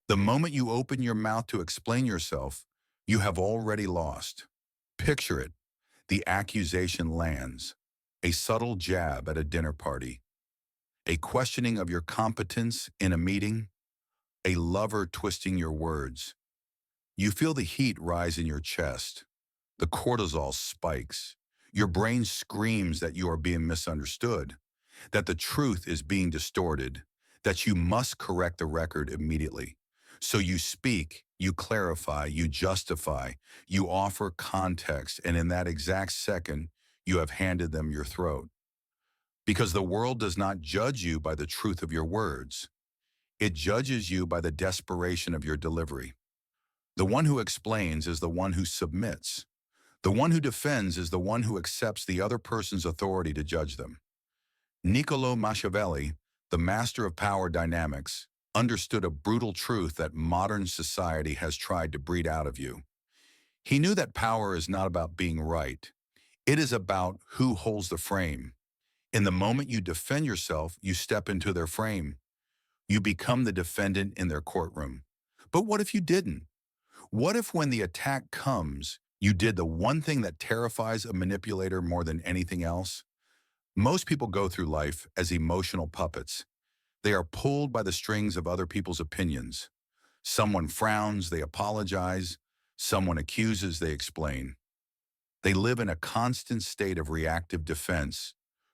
The moment you open your mouth to explain yourself, you have already lost. Picture it. The accusation lands. A subtle jab at a dinner party. A questioning of your competence in a meeting. A lover twisting your words. You feel the heat rise in your chest. The cortisol spikes. Your brain screams that you are being misunderstood, that the truth is being distorted, that you must correct the record immediately. So you speak, you clarify, you justify, you offer context, and in that exact second, you have handed them your throat. Because the world does not judge you by the truth of your words. It judges you by the desperation of your delivery. The one who explains is the one who submits. The one who defends is the one who accepts the other person's authority to judge them. Niccolo Machiavelli, the master of power dynamics, understood a brutal truth that modern society has tried to breed out of you. He knew that power is not about being right. It is about who holds the frame. In the moment you defend yourself, you step into their frame. You become the defendant in their courtroom. But what if you didn't? What if when the attack comes, you did the one thing that terrifies a manipulator more than anything else? Most people go through life as emotional puppets. They are pulled by the strings of other people's opinions. Someone frowns, they apologize. Someone accuses, they explain. They live in a constant state of reactive defense,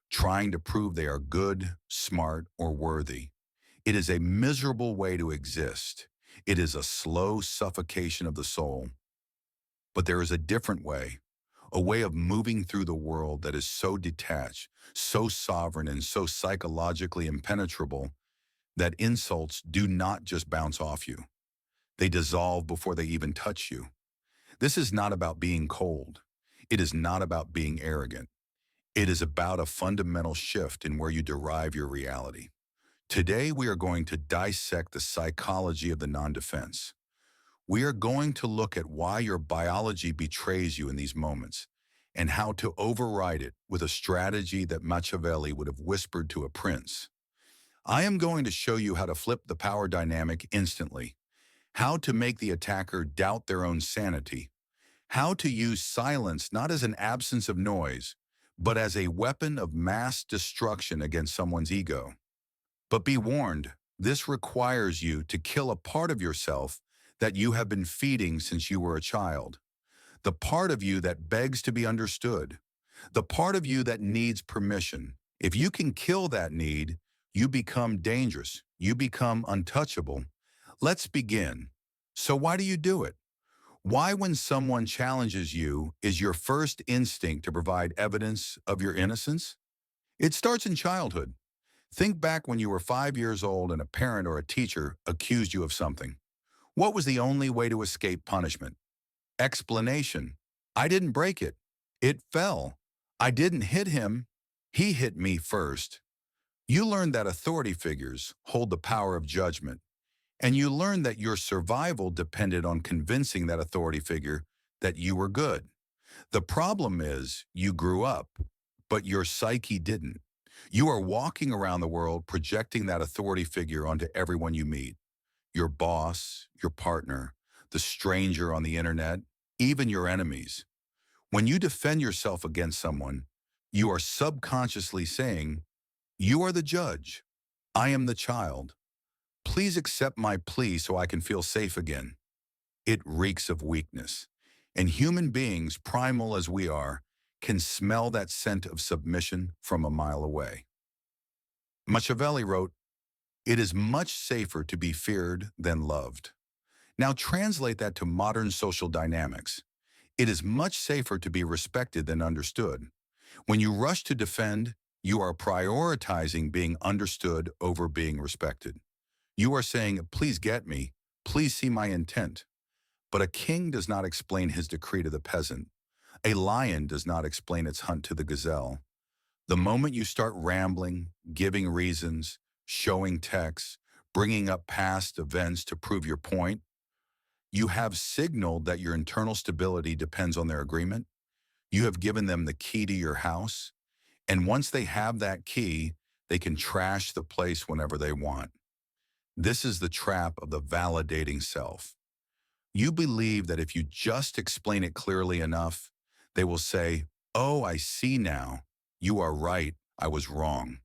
trying to prove they are good, smart, or worthy. It is a miserable way to exist. It is a slow suffocation of the soul. But there is a different way, a way of moving through the world that is so detached, so sovereign, and so psychologically impenetrable that insults do not just bounce off you. They dissolve before they even touch you. This is not about being cold. It is not about being arrogant. It is about a fundamental shift in where you derive your reality. Today, we are going to dissect the psychology of the non-defense. We are going to look at why your biology betrays you in these moments and how to override it with a strategy that Machiavelli would have whispered to a prince. I am going to show you how to flip the power dynamic instantly, how to make the attacker doubt their own sanity, how to use silence not as an absence of noise, but as a weapon of mass destruction against someone's ego. But be warned, this requires you to kill a part of yourself that you have been feeding since you were a child. The part of you that begs to be understood. The part of you that needs permission. If you can kill that need, you become dangerous. You become untouchable. Let's begin. So why do you do it? Why, when someone challenges you, is your first instinct to provide evidence of your innocence? It starts in childhood. Think back when you were 5 years old and a parent or a teacher accused you of something. What was the only way to escape punishment? Explanation. I didn't break it. It fell. I didn't hit him. He hit me first. You learned that authority figures hold the power of judgment, and you learned that your survival depended on convincing that authority figure that you were good. The problem is you grew up, but your psyche didn't. You are walking around the world projecting that authority figure onto everyone you meet. Your boss, your partner, the stranger on the internet, even your enemies. When you defend yourself against someone, you are subconsciously saying, "You are the judge. I am the child. Please accept my plea so I can feel safe again." It reeks of weakness. And human beings, primal as we are, can smell that scent of submission from a mile away. Machiavelli wrote, "It is much safer to be feared than loved." Now translate that to modern social dynamics. It is much safer to be respected than understood. When you rush to defend, you are prioritizing being understood over being respected. You are saying, "Please get me. Please see my intent." But a king does not explain his decree to the peasant. A lion does not explain its hunt to the gazelle. The moment you start rambling, giving reasons, showing texts, bringing up past events to prove your point, you have signaled that your internal stability depends on their agreement. You have given them the key to your house. And once they have that key, they can trash the place whenever they want. This is the trap of the validating self. You believe that if you just explain it clearly enough, they will say, "Oh, I see now. You are right. I was wrong."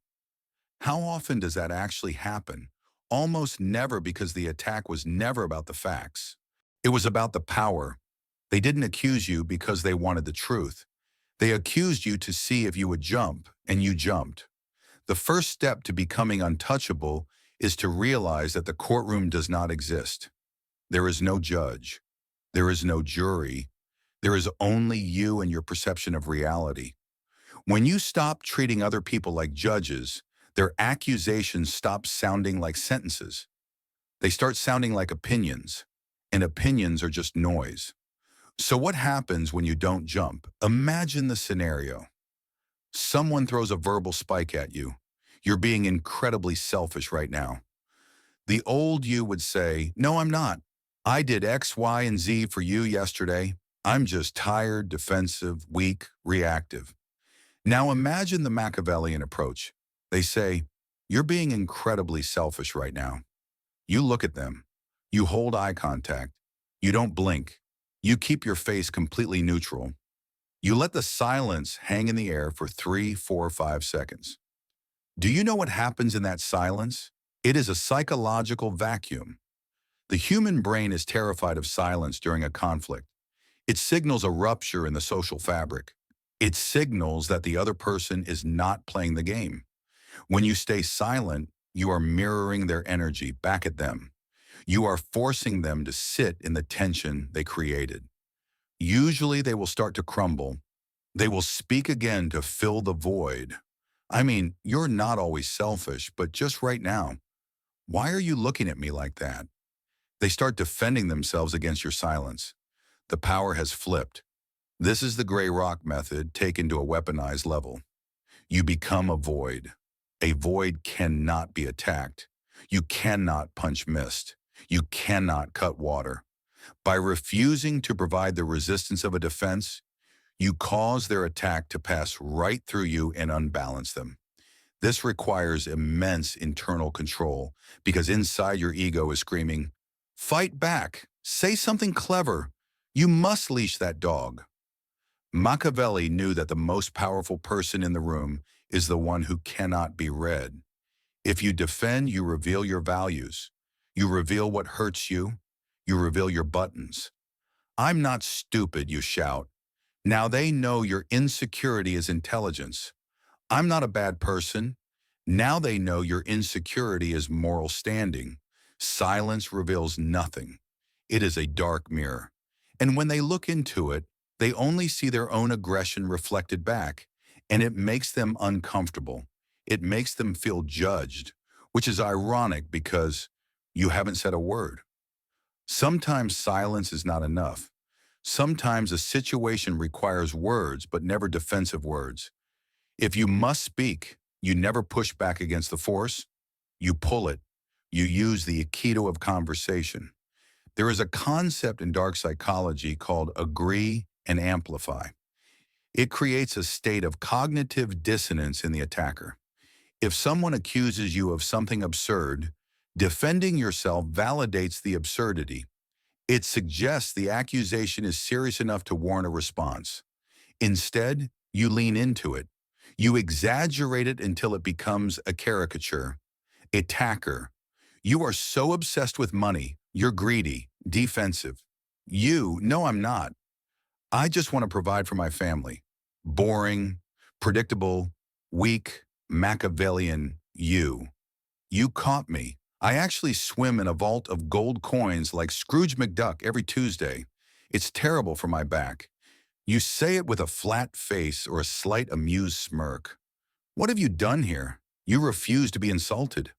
How often does that actually happen? Almost never, because the attack was never about the facts. It was about the power. They didn't accuse you because they wanted the truth. They accused you to see if you would jump, and you jumped. The first step to becoming untouchable is to realize that the courtroom does not exist. There is no judge. There is no jury. There is only you and your perception of reality. When you stop treating other people like judges, their accusations stop sounding like sentences. They start sounding like opinions, and opinions are just noise. So what happens when you don't jump? Imagine the scenario. Someone throws a verbal spike at you. You're being incredibly selfish right now. The old you would say, "No, I'm not. I did X, Y, and Z for you yesterday. I'm just tired, defensive, weak, reactive." Now imagine the Machiavellian approach. They say, "You're being incredibly selfish right now." You look at them. You hold eye contact. You don't blink. You keep your face completely neutral. You let the silence hang in the air for 3, 4, 5 seconds. Do you know what happens in that silence? It is a psychological vacuum. The human brain is terrified of silence during a conflict. It signals a rupture in the social fabric. It signals that the other person is not playing the game. When you stay silent, you are mirroring their energy back at them. You are forcing them to sit in the tension they created. Usually they will start to crumble. They will speak again to fill the void. I mean, you're not always selfish, but just right now, why are you looking at me like that? They start defending themselves against your silence. The power has flipped. This is the gray rock method taken to a weaponized level. You become a void. A void cannot be attacked. You cannot punch mist. You cannot cut water. By refusing to provide the resistance of a defense, you cause their attack to pass right through you and unbalance them. This requires immense internal control, because inside your ego is screaming, "Fight back! Say something clever! You must leash that dog!" Machiavelli knew that the most powerful person in the room is the one who cannot be read. If you defend, you reveal your values. You reveal what hurts you. You reveal your buttons. "I'm not stupid," you shout. Now they know your insecurity is intelligence. "I'm not a bad person." Now they know your insecurity is moral standing. Silence reveals nothing. It is a dark mirror. And when they look into it, they only see their own aggression reflected back, and it makes them uncomfortable. It makes them feel judged, which is ironic because you haven't said a word. Sometimes silence is not enough. Sometimes a situation requires words, but never defensive words. If you must speak, you never push back against the force. You pull it. You use the aikido of conversation. There is a concept in dark psychology called agree and amplify. It creates a state of cognitive dissonance in the attacker. If someone accuses you of something absurd, defending yourself validates the absurdity. It suggests the accusation is serious enough to warrant a response. Instead, you lean into it. You exaggerate it until it becomes a caricature. Attacker. You are so obsessed with money. You're greedy, defensive. No, I'm not. I just want to provide for my family. Boring, predictable, weak, Machiavellian you. You caught me. I actually swim in a vault of gold coins like Scrooge McDuck every Tuesday. It's terrible for my back. You say it with a flat face or a slight amused smirk. What have you done here? You refuse to be insulted.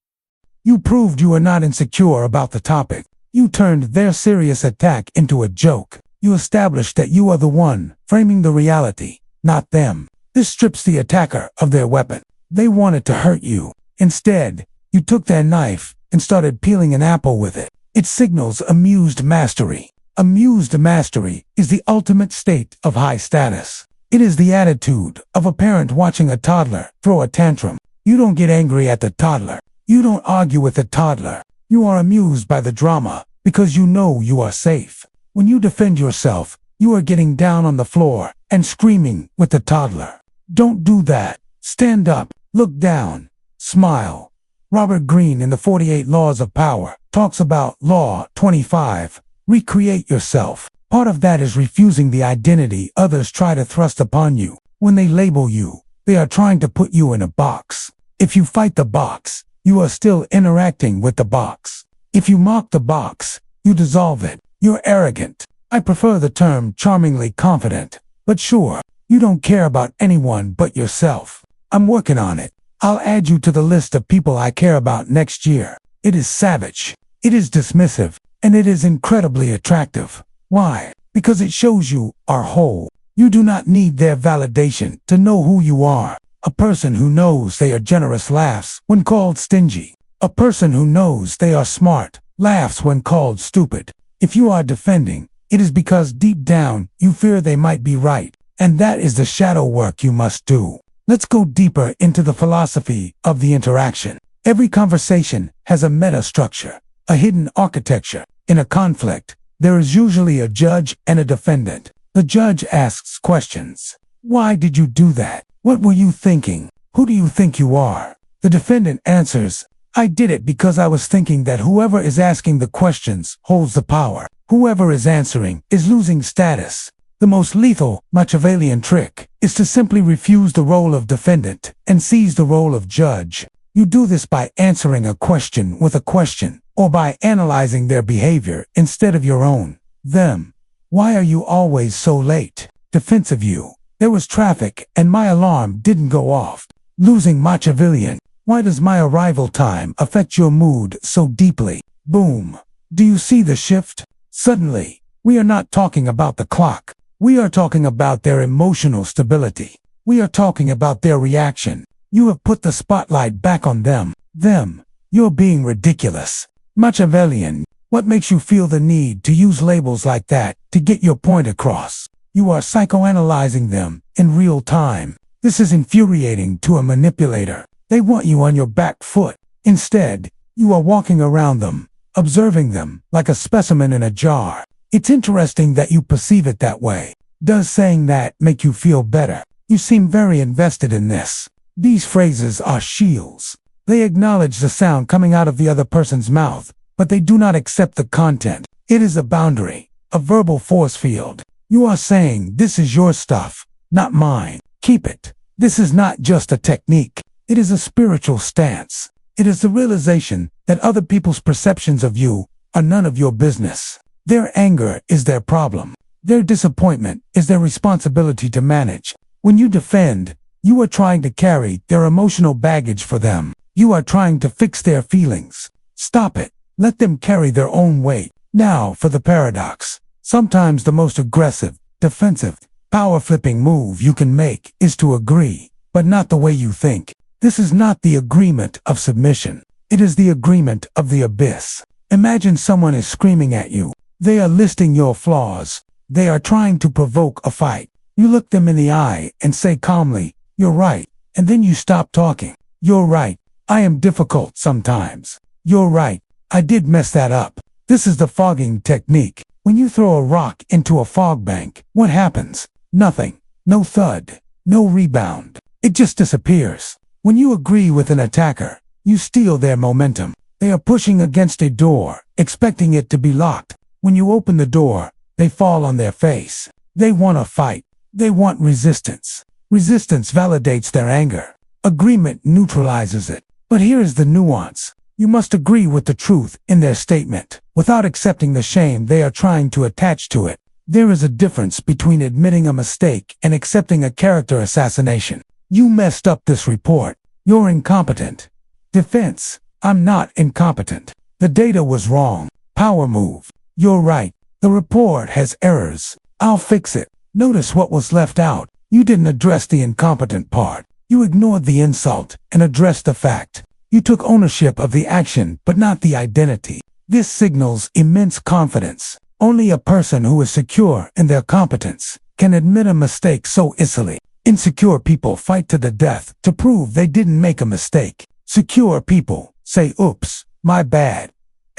You proved you were not insecure about the topic. You turned their serious attack into a joke. You established that you are the one framing the reality, not them. This strips the attacker of their weapon. They wanted to hurt you. Instead, you took their knife and started peeling an apple with it. It signals amused mastery. Amused mastery is the ultimate state of high status. It is the attitude of a parent watching a toddler throw a tantrum. You don't get angry at the toddler. You don't argue with the toddler. You are amused by the drama because you know you are safe. When you defend yourself, you are getting down on the floor and screaming with the toddler. Don't do that. Stand up, look down, smile. Robert Greene in the 48 Laws of Power talks about Law 25. Recreate yourself. Part of that is refusing the identity others try to thrust upon you. When they label you, they are trying to put you in a box. If you fight the box, you are still interacting with the box. If you mock the box, you dissolve it. You're arrogant. I prefer the term charmingly confident. But sure, you don't care about anyone but yourself. I'm working on it. I'll add you to the list of people I care about next year. It is savage. It is dismissive. And it is incredibly attractive. Why? Because it shows you are whole. You do not need their validation to know who you are. A person who knows they are generous laughs when called stingy. A person who knows they are smart laughs when called stupid. If you are defending, it is because deep down you fear they might be right, and that is the shadow work you must do. Let's go deeper into the philosophy of the interaction. Every conversation has a meta structure, a hidden architecture. In a conflict, there is usually a judge and a defendant. The judge asks questions. Why did you do that? What were you thinking? Who do you think you are? The defendant answers, I did it because I was thinking that whoever is asking the questions holds the power. Whoever is answering is losing status. The most lethal Machiavellian trick is to simply refuse the role of defendant and seize the role of judge. You do this by answering a question with a question, or by analyzing their behavior instead of your own. Them. Why are you always so late? Defensive you. There was traffic and my alarm didn't go off. Losing Machiavellian. Why does my arrival time affect your mood so deeply? Boom. Do you see the shift? Suddenly, we are not talking about the clock. We are talking about their emotional stability. We are talking about their reaction. You have put the spotlight back on them. Them. You're being ridiculous. Machiavellian. What makes you feel the need to use labels like that to get your point across? You are psychoanalyzing them in real time. This is infuriating to a manipulator. They want you on your back foot. Instead, you are walking around them, observing them like a specimen in a jar. It's interesting that you perceive it that way. Does saying that make you feel better? You seem very invested in this. These phrases are shields. They acknowledge the sound coming out of the other person's mouth, but they do not accept the content. It is a boundary, a verbal force field. You are saying, this is your stuff, not mine. Keep it. This is not just a technique. It is a spiritual stance. It is the realization that other people's perceptions of you are none of your business. Their anger is their problem. Their disappointment is their responsibility to manage. When you defend, you are trying to carry their emotional baggage for them. You are trying to fix their feelings. Stop it. Let them carry their own weight. Now for the paradox. Sometimes the most aggressive, defensive, power-flipping move you can make is to agree, but not the way you think. This is not the agreement of submission. It is the agreement of the abyss. Imagine someone is screaming at you. They are listing your flaws. They are trying to provoke a fight. You look them in the eye and say calmly, you're right, and then you stop talking. You're right. I am difficult sometimes. You're right. I did mess that up. This is the fogging technique. When you throw a rock into a fog bank, what happens? Nothing. No thud. No rebound. It just disappears. When you agree with an attacker, you steal their momentum. They are pushing against a door, expecting it to be locked. When you open the door, they fall on their face. They want a fight. They want resistance. Resistance validates their anger. Agreement neutralizes it. But here is the nuance. You must agree with the truth in their statement, without accepting the shame they are trying to attach to it. There is a difference between admitting a mistake and accepting a character assassination. You messed up this report. You're incompetent. Defense. I'm not incompetent. The data was wrong. Power move. You're right. The report has errors. I'll fix it. Notice what was left out. You didn't address the incompetent part. You ignored the insult and addressed the fact. You took ownership of the action but not the identity. This signals immense confidence. Only a person who is secure in their competence can admit a mistake so easily. Insecure people fight to the death to prove they didn't make a mistake. Secure people say, oops, my bad.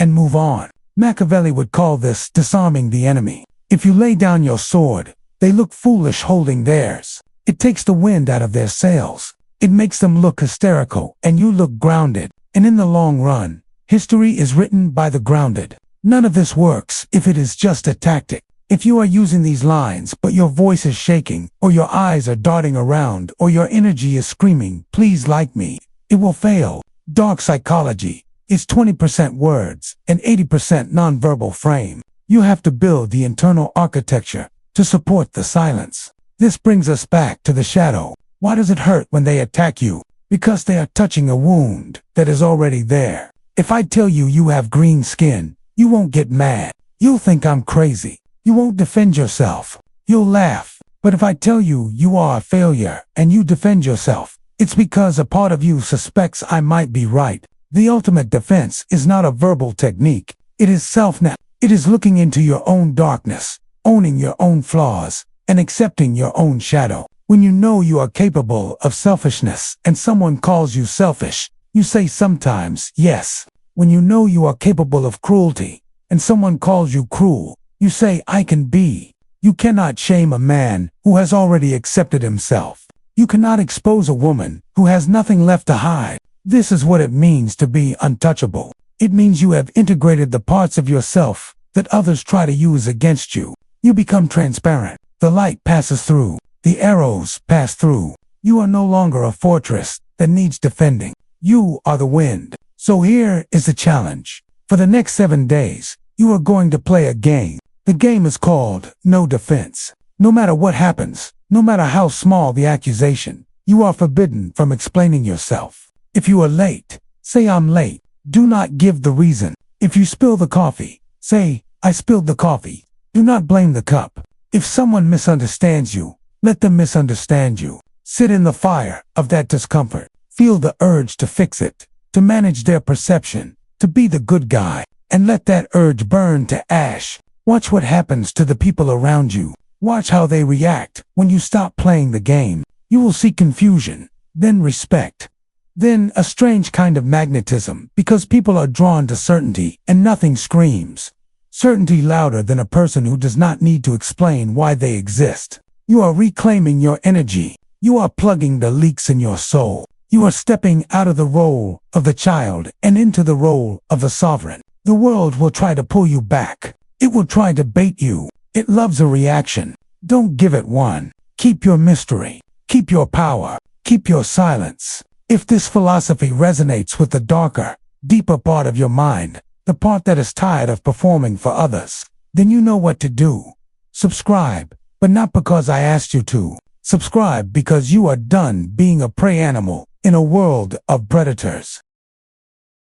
and move on. Machiavelli would call this disarming the enemy. If you lay down your sword, they look foolish holding theirs. It takes the wind out of their sails. It makes them look hysterical, and you look grounded. And in the long run, history is written by the grounded. None of this works if it is just a tactic. If you are using these lines, but your voice is shaking, or your eyes are darting around, or your energy is screaming, "Please like me," it will fail. Dark psychology is 20% words and 80% nonverbal frame. You have to build the internal architecture to support the silence. This brings us back to the shadow. Why does it hurt when they attack you? Because they are touching a wound that is already there. If I tell you you have green skin, you won't get mad. You'll think I'm crazy. You won't defend yourself. You'll laugh. But if I tell you you are a failure and you defend yourself, it's because a part of you suspects I might be right. The ultimate defense is not a verbal technique. It is self-net. It is looking into your own darkness, owning your own flaws, and accepting your own shadow. When you know you are capable of selfishness and someone calls you selfish, you say sometimes yes. When you know you are capable of cruelty and someone calls you cruel, you say I can be. You cannot shame a man who has already accepted himself. You cannot expose a woman who has nothing left to hide. This is what it means to be untouchable. It means you have integrated the parts of yourself that others try to use against you. You become transparent. The light passes through. The arrows pass through. You are no longer a fortress that needs defending. You are the wind. So here is the challenge. For the next 7 days, you are going to play a game. The game is called no defense. No matter what happens, no matter how small the accusation, you are forbidden from explaining yourself. If you are late, say I'm late. Do not give the reason. If you spill the coffee, say I spilled the coffee. Do not blame the cup. If someone misunderstands you, let them misunderstand you. Sit in the fire of that discomfort. Feel the urge to fix it, to manage their perception, to be the good guy, and let that urge burn to ash. Watch what happens to the people around you. Watch how they react when you stop playing the game. You will see confusion, then respect, then a strange kind of magnetism, because people are drawn to certainty and nothing screams certainty louder than a person who does not need to explain why they exist. You are reclaiming your energy. You are plugging the leaks in your soul. You are stepping out of the role of the child and into the role of the sovereign. The world will try to pull you back. It will try to bait you. It loves a reaction. Don't give it one. Keep your mystery. Keep your power. Keep your silence. If this philosophy resonates with the darker, deeper part of your mind, the part that is tired of performing for others, then you know what to do. Subscribe, but not because I asked you to. Subscribe because you are done being a prey animal in a world of predators.